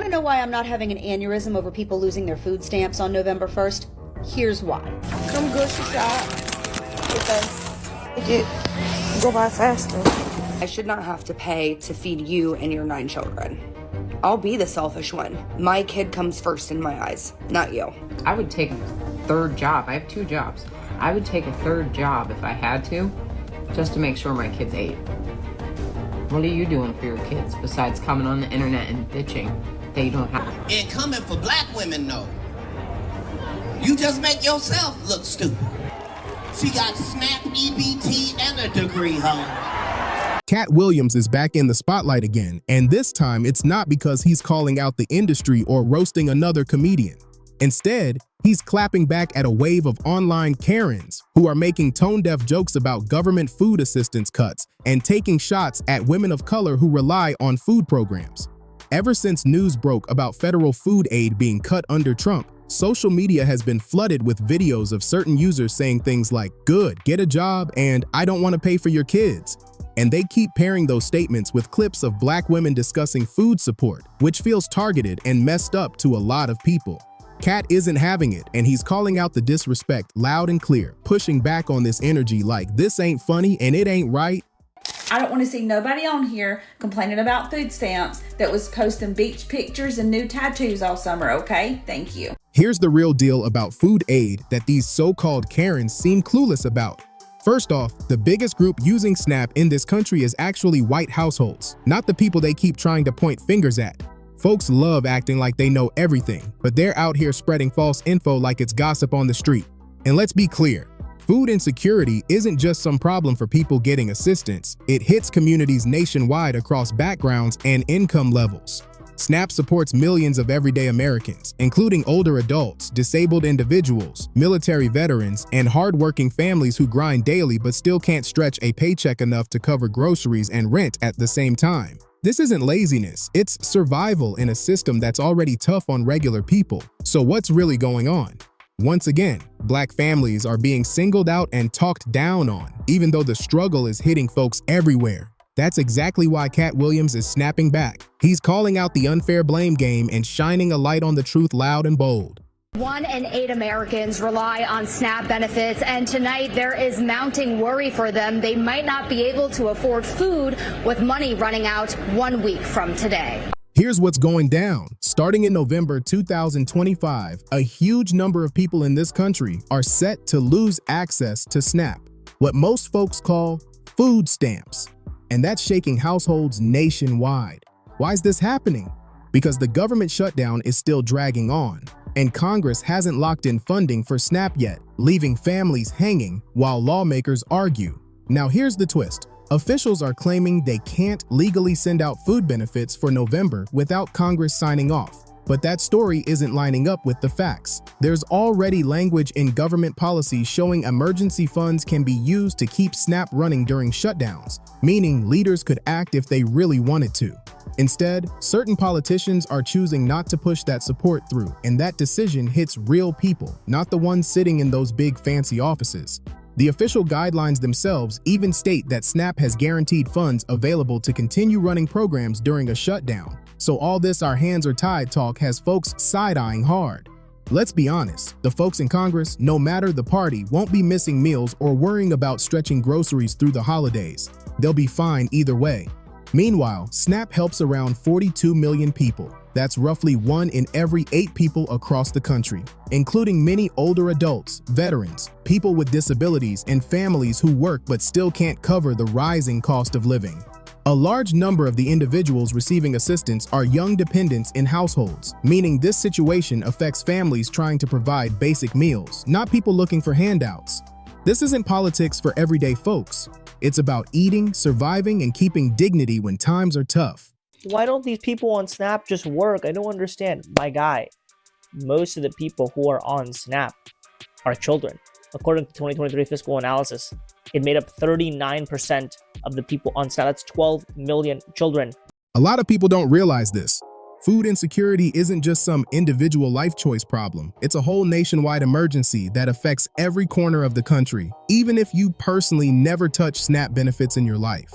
Want to know why I'm not having an aneurysm over people losing their food stamps on November 1st? Here's why. Come grocery shop with us. It go by faster. I should not have to pay to feed you and your 9 children. I'll be the selfish one. My kid comes first in my eyes, not you. I would take a third job. I have 2 jobs. I would take a third job if I had to, just to make sure my kids ate. What are you doing for your kids besides coming on the internet and bitching that you don't have? And coming for black women, no. You just make yourself look stupid. She got SNAP, EBT, and a degree, huh? Katt Williams is back in the spotlight again, and this time it's not because he's calling out the industry or roasting another comedian. Instead, he's clapping back at a wave of online Karens who are making tone-deaf jokes about government food assistance cuts and taking shots at women of color who rely on food programs. Ever since news broke about federal food aid being cut under Trump, social media has been flooded with videos of certain users saying things like, "Good, get a job," and "I don't want to pay for your kids." And they keep pairing those statements with clips of black women discussing food support, which feels targeted and messed up to a lot of people. Katt isn't having it, and he's calling out the disrespect loud and clear, pushing back on this energy like this ain't funny and it ain't right. I don't want to see nobody on here complaining about food stamps that was posting beach pictures and new tattoos all summer, okay? Thank you. Here's the real deal about food aid that these so-called Karens seem clueless about. First off, the biggest group using SNAP in this country is actually white households, not the people they keep trying to point fingers at. Folks love acting like they know everything, but they're out here spreading false info like it's gossip on the street. And let's be clear, food insecurity isn't just some problem for people getting assistance. It hits communities nationwide across backgrounds and income levels. SNAP supports millions of everyday Americans, including older adults, disabled individuals, military veterans, and hardworking families who grind daily but still can't stretch a paycheck enough to cover groceries and rent at the same time. This isn't laziness, it's survival in a system that's already tough on regular people. So what's really going on? Once again, black families are being singled out and talked down on, even though the struggle is hitting folks everywhere. That's exactly why Katt Williams is snapping back. He's calling out the unfair blame game and shining a light on the truth loud and bold. 1 in 8 Americans rely on SNAP benefits, and tonight there is mounting worry for them. They might not be able to afford food with money running out 1 week from today. Here's what's going down. Starting in November 2025, a huge number of people in this country are set to lose access to SNAP, what most folks call food stamps. And that's shaking households nationwide. Why is this happening? Because the government shutdown is still dragging on, and Congress hasn't locked in funding for SNAP yet, leaving families hanging while lawmakers argue. Now here's the twist. Officials are claiming they can't legally send out food benefits for November without Congress signing off. But that story isn't lining up with the facts. There's already language in government policy showing emergency funds can be used to keep SNAP running during shutdowns, meaning leaders could act if they really wanted to. Instead, certain politicians are choosing not to push that support through, and that decision hits real people, not the ones sitting in those big fancy offices. The official guidelines themselves even state that SNAP has guaranteed funds available to continue running programs during a shutdown. So all this "our hands are tied" talk has folks side-eyeing hard. Let's be honest, the folks in Congress, no matter the party, won't be missing meals or worrying about stretching groceries through the holidays. They'll be fine either way. Meanwhile, SNAP helps around 42 million people. That's roughly 1 in every 8 people across the country, including many older adults, veterans, people with disabilities, and families who work but still can't cover the rising cost of living. A large number of the individuals receiving assistance are young dependents in households, meaning this situation affects families trying to provide basic meals, not people looking for handouts. This isn't politics for everyday folks. It's about eating, surviving, and keeping dignity when times are tough. Why don't these people on SNAP just work? I don't understand. My guy, most of the people who are on SNAP are children. According to 2023 fiscal analysis, it made up 39% of the people on SNAP. That's 12 million children. A lot of people don't realize this. Food insecurity isn't just some individual life choice problem. It's a whole nationwide emergency that affects every corner of the country, even if you personally never touch SNAP benefits in your life.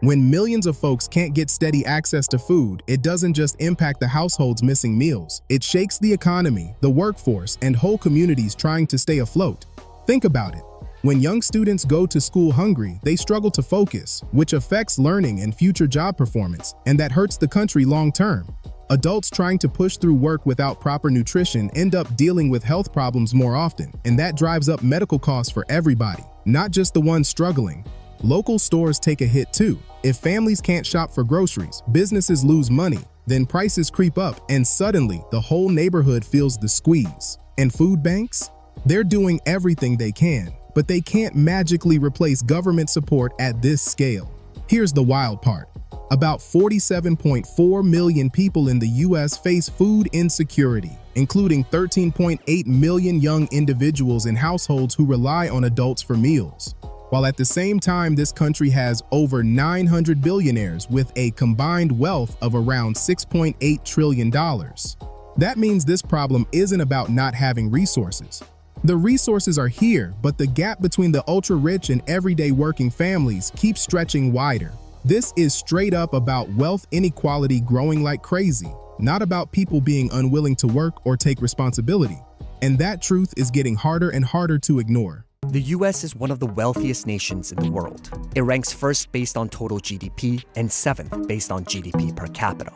When millions of folks can't get steady access to food, it doesn't just impact the households missing meals. It shakes the economy, the workforce, and whole communities trying to stay afloat. Think about it. When young students go to school hungry, they struggle to focus, which affects learning and future job performance, and that hurts the country long term. Adults trying to push through work without proper nutrition end up dealing with health problems more often, and that drives up medical costs for everybody, not just the ones struggling. Local stores take a hit too. If families can't shop for groceries, businesses lose money, then prices creep up, and suddenly the whole neighborhood feels the squeeze. And food banks? They're doing everything they can, but they can't magically replace government support at this scale. Here's the wild part. About 47.4 million people in the U.S. face food insecurity, including 13.8 million young individuals in households who rely on adults for meals. While at the same time, this country has over 900 billionaires with a combined wealth of around $6.8 trillion. That means this problem isn't about not having resources. The resources are here, but the gap between the ultra-rich and everyday working families keeps stretching wider. This is straight up about wealth inequality growing like crazy, not about people being unwilling to work or take responsibility. And that truth is getting harder and harder to ignore. The US is one of the wealthiest nations in the world. It ranks first based on total GDP and seventh based on GDP per capita.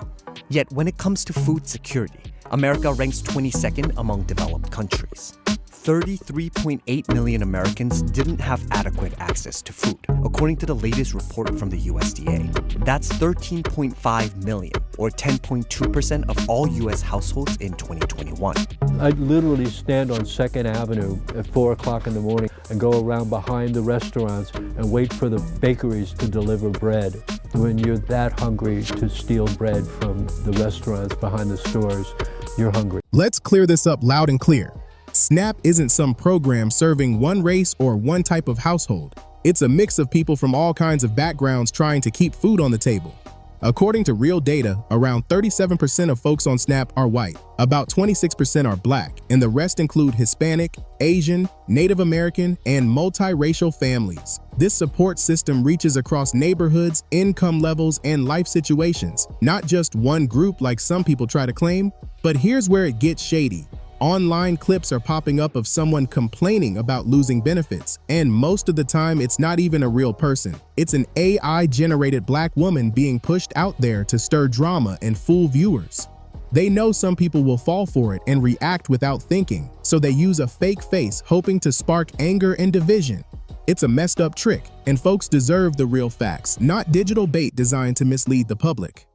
Yet when it comes to food security, America ranks 22nd among developed countries. 33.8 million Americans didn't have adequate access to food, according to the latest report from the USDA. That's 13.5 million, or 10.2% of all US households in 2021. I literally stand on 2nd Avenue at 4 o'clock in the morning and go around behind the restaurants and wait for the bakeries to deliver bread. When you're that hungry to steal bread from the restaurants behind the stores, you're hungry. Let's clear this up loud and clear. SNAP isn't some program serving one race or one type of household. It's a mix of people from all kinds of backgrounds trying to keep food on the table. According to real data, around 37% of folks on SNAP are white, about 26% are black, and the rest include Hispanic, Asian, Native American, and multiracial families. This support system reaches across neighborhoods, income levels, and life situations, not just one group like some people try to claim. But here's where it gets shady. Online clips are popping up of someone complaining about losing benefits, and most of the time it's not even a real person. It's an AI-generated black woman being pushed out there to stir drama and fool viewers. They know some people will fall for it and react without thinking, so they use a fake face hoping to spark anger and division. It's a messed up trick, and folks deserve the real facts, not digital bait designed to mislead the public.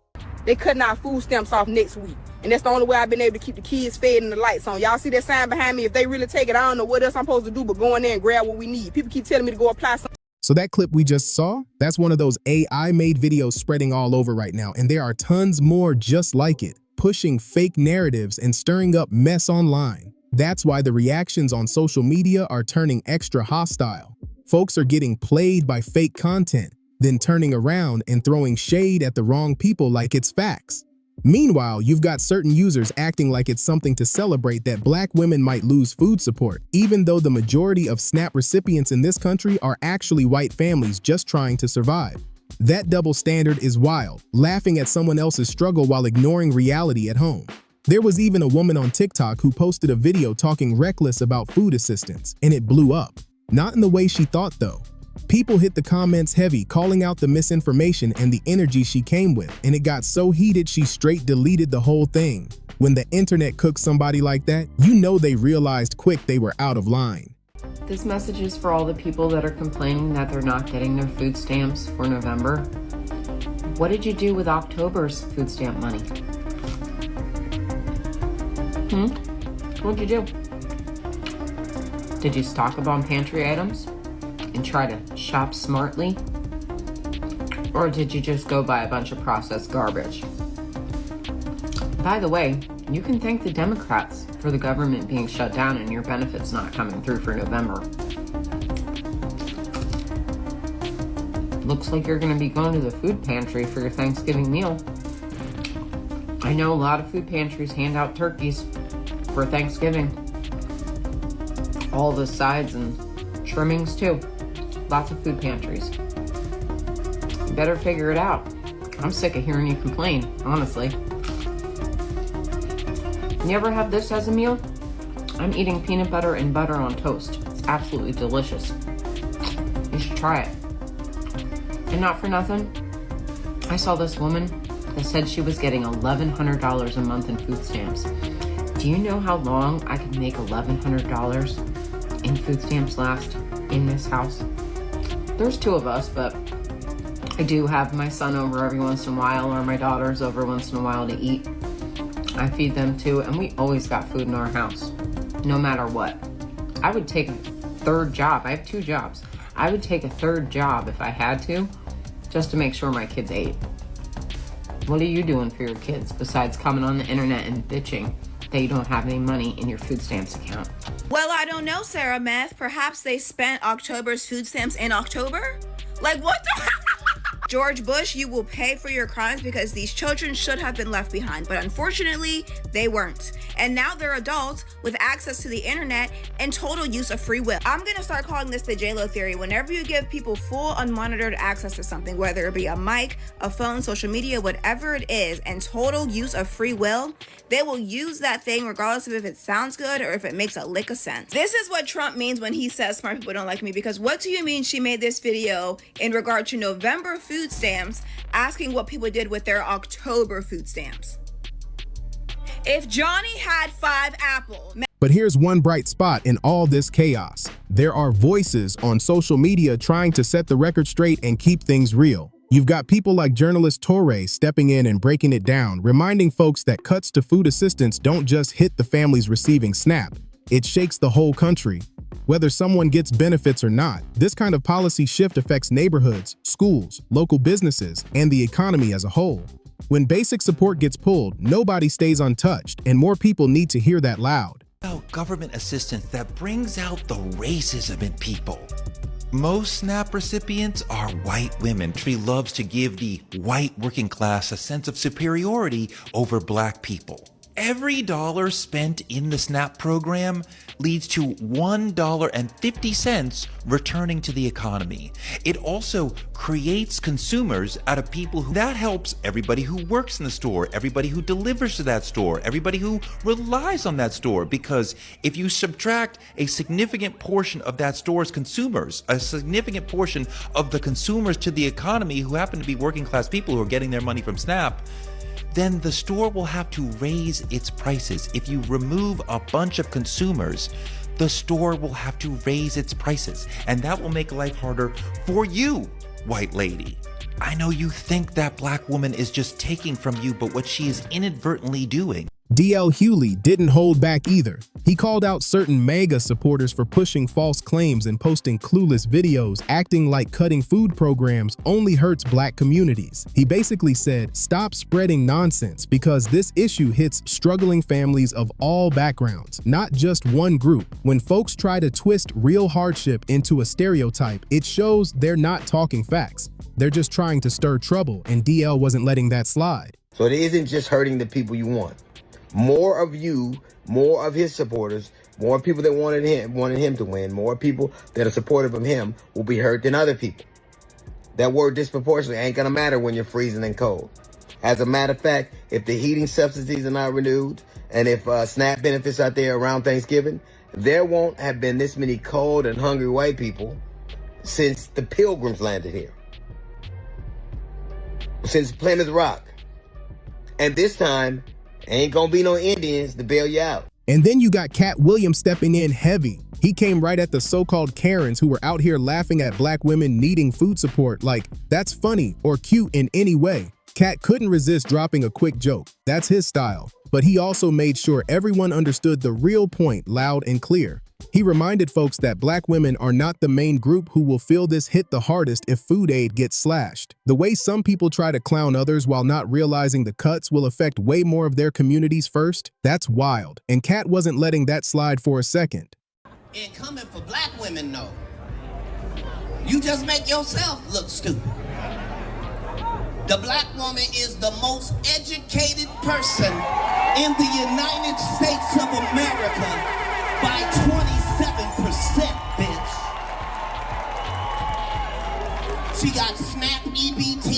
They cutting our food stamps off next week. And that's the only way I've been able to keep the kids fed and the lights on. Y'all see that sign behind me? If they really take it, I don't know what else I'm supposed to do but go in there and grab what we need. People keep telling me to go apply something. So that clip we just saw, that's one of those AI-made videos spreading all over right now. And there are tons more just like it, pushing fake narratives and stirring up mess online. That's why the reactions on social media are turning extra hostile. Folks are getting played by fake content, then turning around and throwing shade at the wrong people like it's facts. Meanwhile, you've got certain users acting like it's something to celebrate that black women might lose food support, even though the majority of SNAP recipients in this country are actually white families just trying to survive. That double standard is wild, laughing at someone else's struggle while ignoring reality at home. There was even a woman on TikTok who posted a video talking reckless about food assistance, and it blew up. Not in the way she thought though. People hit the comments heavy, calling out the misinformation and the energy she came with, and it got so heated she straight deleted the whole thing. When the internet cooks somebody like that, you know they realized quick they were out of line. This message is for all the people that are complaining that they're not getting their food stamps for November. What did you do with October's food stamp money? What'd you do? Did you stock up on pantry items and try to shop smartly? Or did you just go buy a bunch of processed garbage? By the way, you can thank the Democrats for the government being shut down and your benefits not coming through for November. Looks like you're going to be going to the food pantry for your Thanksgiving meal. I know a lot of food pantries hand out turkeys for Thanksgiving. All the sides and trimmings too. Lots of food pantries. better figure it out. I'm sick of hearing you complain, honestly. You ever have this as a meal? I'm eating peanut butter and butter on toast. It's absolutely delicious. You should try it. And not for nothing, I saw this woman that said she was getting $1,100 a month in food stamps. Do you know how long I could make $1,100 in food stamps last in this house? There's two of us, but I do have my son over every once in a while, or my daughters over once in a while to eat. I feed them too, and we always got food in our house, no matter what. I would take a third job. I have two jobs. I would take a third job if I had to, just to make sure my kids ate. What are you doing for your kids besides coming on the internet and bitching that you don't have any money in your food stamps account? Well, I don't know, Sarah Meth. Perhaps they spent October's food stamps in October? Like, what the George Bush, you will pay for your crimes because these children should have been left behind, but unfortunately, they weren't. And now they're adults with access to the internet and total use of free will. I'm gonna start calling this the J-Lo theory. Whenever you give people full unmonitored access to something, whether it be a mic, a phone, social media, whatever it is, and total use of free will, they will use that thing regardless of if it sounds good or if it makes a lick of sense. This is what Trump means when he says smart people don't like me, because what do you mean she made this video in regard to November food stamps, asking what people did with their October food stamps? If Johnny had 5 apples. But here's one bright spot in all this chaos. There are voices on social media trying to set the record straight and keep things real. You've got people like journalist Torre stepping in and breaking it down, reminding folks that cuts to food assistance don't just hit the families receiving SNAP. It shakes the whole country. Whether someone gets benefits or not, this kind of policy shift affects neighborhoods, schools, local businesses, and the economy as a whole. When basic support gets pulled, nobody stays untouched, and more people need to hear that loud. Government assistance that brings out the racism in people. Most SNAP recipients are white women. Tree loves to give the white working class a sense of superiority over black people. Every dollar spent in the SNAP program leads to $1.50 returning to the economy. It also creates consumers out of people that helps everybody who works in the store, everybody who delivers to that store, everybody who relies on that store. Because if you subtract a significant portion of that store's consumers, a significant portion of the consumers to the economy who happen to be working class people who are getting their money from SNAP, then the store will have to raise its prices. If you remove a bunch of consumers, the store will have to raise its prices, and that will make life harder for you, white lady. I know you think that black woman is just taking from you, but what she is inadvertently doing. D.L. Hewley didn't hold back either. He called out certain MAGA supporters for pushing false claims and posting clueless videos, acting like cutting food programs only hurts black communities. He basically said, stop spreading nonsense because this issue hits struggling families of all backgrounds, not just one group. When folks try to twist real hardship into a stereotype, it shows they're not talking facts. They're just trying to stir trouble, and DL wasn't letting that slide. So it isn't just hurting the people you want. More of you, more of his supporters, more people that wanted him to win, more people that are supportive of him will be hurt than other people. That word disproportionately ain't gonna matter when you're freezing and cold. As a matter of fact, if the heating subsidies are not renewed, and if SNAP benefits out there around Thanksgiving, there won't have been this many cold and hungry white people since the Pilgrims landed here. Since Plymouth Rock. And this time, ain't gonna be no Indians to bail you out. And then you got Katt Williams stepping in heavy. He came right at the so-called Karens who were out here laughing at black women needing food support like that's funny or cute in any way. Katt couldn't resist dropping a quick joke. That's his style. But he also made sure everyone understood the real point loud and clear. He reminded folks that black women are not the main group who will feel this hit the hardest if food aid gets slashed. The way some people try to clown others while not realizing the cuts will affect way more of their communities first, that's wild. And Katt wasn't letting that slide for a second. And coming for black women, no. You just make yourself look stupid. The black woman is the most educated person in the United States of America by 27%, bitch. She got SNAP, EBT,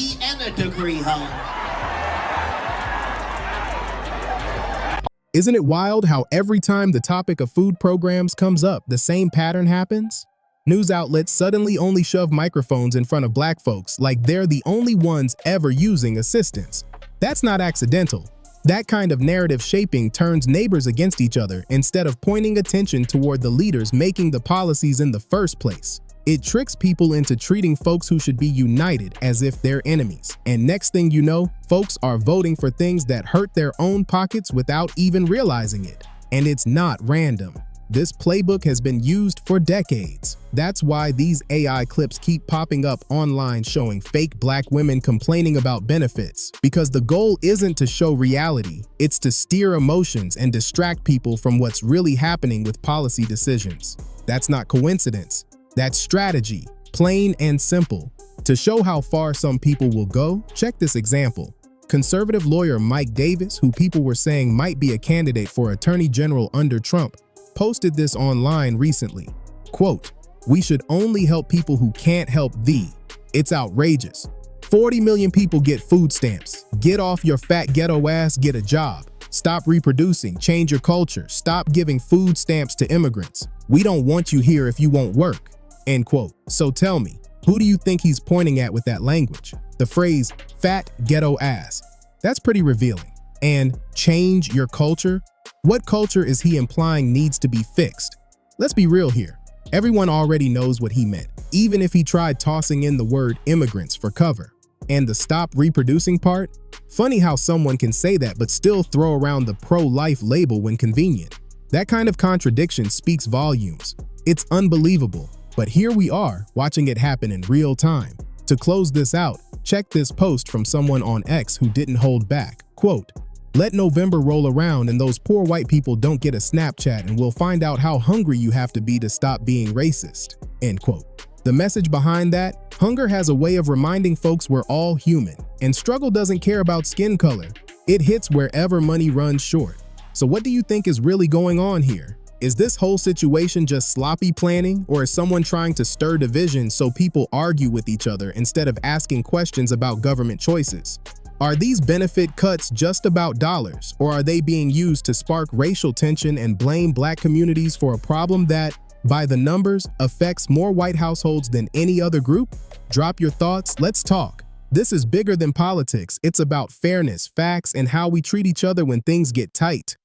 Isn't it wild how every time the topic of food programs comes up, the same pattern happens? News outlets suddenly only shove microphones in front of black folks like they're the only ones ever using assistance. That's not accidental. That kind of narrative shaping turns neighbors against each other instead of pointing attention toward the leaders making the policies in the first place. It tricks people into treating folks who should be united as if they're enemies. And next thing you know, folks are voting for things that hurt their own pockets without even realizing it. And it's not random. This playbook has been used for decades. That's why these AI clips keep popping up online showing fake black women complaining about benefits. Because the goal isn't to show reality, it's to steer emotions and distract people from what's really happening with policy decisions. That's not coincidence. That's strategy, plain and simple. To show how far some people will go, check this example. Conservative lawyer Mike Davis, who people were saying might be a candidate for Attorney General under Trump, posted this online recently. Quote, "We should only help people who can't help thee. It's outrageous. 40 million people get food stamps. Get off your fat ghetto ass, get a job. Stop reproducing, change your culture. Stop giving food stamps to immigrants. We don't want you here if you won't work." End quote. So tell me, who do you think he's pointing at with that language? The phrase, fat ghetto ass. That's pretty revealing. And change your culture? What culture is he implying needs to be fixed? Let's be real here. Everyone already knows what he meant, even if he tried tossing in the word immigrants for cover. And the stop reproducing part? Funny how someone can say that but still throw around the pro-life label when convenient. That kind of contradiction speaks volumes. It's unbelievable. But here we are, watching it happen in real time. To close this out, check this post from someone on X who didn't hold back. Quote, "Let November roll around and those poor white people don't get a Snapchat and we'll find out how hungry you have to be to stop being racist." End quote. The message behind that, hunger has a way of reminding folks we're all human, and struggle doesn't care about skin color. It hits wherever money runs short. So what do you think is really going on here? Is this whole situation just sloppy planning, or is someone trying to stir division so people argue with each other instead of asking questions about government choices? Are these benefit cuts just about dollars, or are they being used to spark racial tension and blame black communities for a problem that, by the numbers, affects more white households than any other group? Drop your thoughts, let's talk. This is bigger than politics. It's about fairness, facts, and how we treat each other when things get tight.